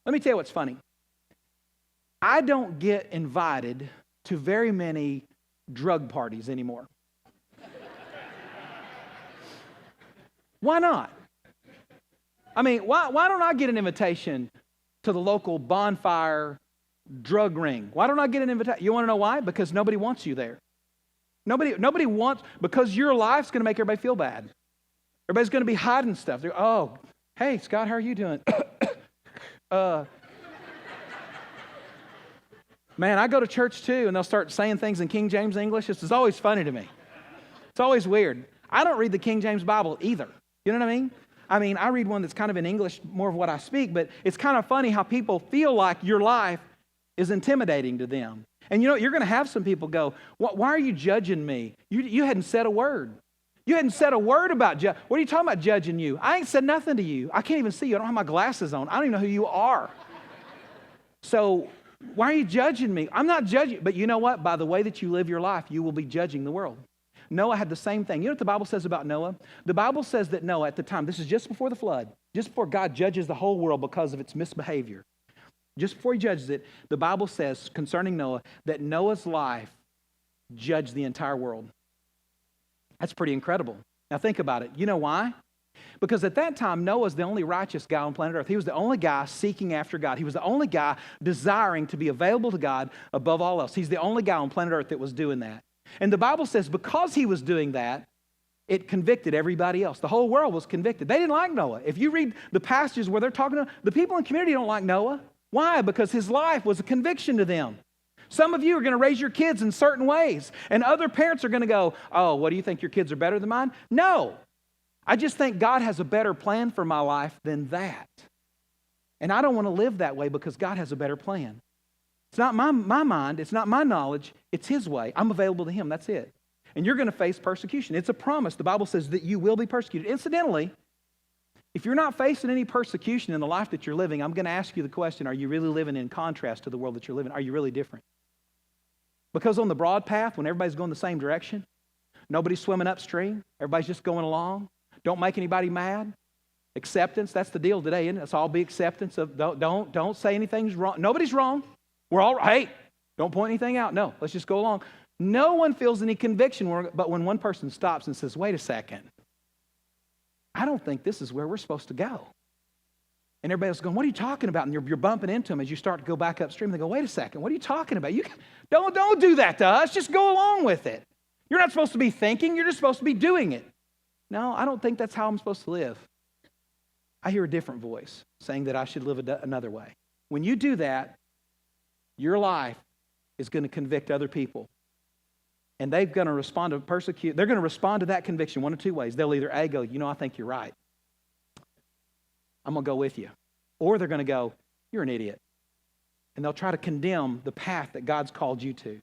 Let me tell you what's funny. I don't get invited to very many drug parties anymore. Why not? I mean, why don't I get an invitation to the local bonfire drug ring? Why don't I get an invitation? You want to know why? Because nobody wants you there. Nobody wants, because your life's going to make everybody feel bad. Everybody's going to be hiding stuff. They're, oh, hey, Scott, how are you doing? Man, I go to church too, and they'll start saying things in King James English. This is always funny to me. It's always weird. I don't read the King James Bible either. You know what I mean? I mean, I read one that's kind of in English, more of what I speak, but it's kind of funny how people feel like your life is intimidating to them. And you know, you're going to have some people go, why are you judging me? You hadn't said a word. You hadn't said a word about what are you talking about judging you? I ain't said nothing to you. I can't even see you. I don't have my glasses on. I don't even know who you are. So why are you judging me? I'm not judging. But you know what? By the way that you live your life, you will be judging the world. Noah had the same thing. You know what the Bible says about Noah? The Bible says that Noah, at the time, this is just before the flood, just before God judges the whole world because of its misbehavior. Just before he judges it, the Bible says concerning Noah that Noah's life judged the entire world. That's pretty incredible. Now think about it. You know why? Because at that time, Noah's the only righteous guy on planet Earth. He was the only guy seeking after God. He was the only guy desiring to be available to God above all else. He's the only guy on planet Earth that was doing that. And the Bible says because he was doing that, it convicted everybody else. The whole world was convicted. They didn't like Noah. If you read the passages where they're talking to, the people in the community don't like Noah. Why? Because his life was a conviction to them. Some of you are going to raise your kids in certain ways, and other parents are going to go, oh, what do you think, your kids are better than mine? No. I just think God has a better plan for my life than that. And I don't want to live that way because God has a better plan. It's not my mind, it's not my knowledge, it's His way. I'm available to Him, that's it. And you're going to face persecution. It's a promise. The Bible says that you will be persecuted. Incidentally, if you're not facing any persecution in the life that you're living, I'm going to ask you the question, are you really living in contrast to the world that you're living? Are you really different? Because on the broad path, when everybody's going the same direction, nobody's swimming upstream, everybody's just going along, don't make anybody mad. Acceptance, that's the deal today, isn't it? It's all be acceptance of don't say anything's wrong. Nobody's wrong. We're all right. Hey, don't point anything out. No, let's just go along. No one feels any conviction, but when one person stops and says, wait a second, I don't think this is where we're supposed to go. And everybody's going, what are you talking about? And you're bumping into them as you start to go back upstream. They go, wait a second, what are you talking about? You don't do that to us. Just go along with it. You're not supposed to be thinking. You're just supposed to be doing it. No, I don't think that's how I'm supposed to live. I hear a different voice saying that I should live another way. When you do that, your life is going to convict other people. And they're going to respond to persecute. They're going to respond to that conviction one of two ways. They'll either A, go, I think you're right. I'm going to go with you. Or they're going to go, you're an idiot. And they'll try to condemn the path that God's called you to.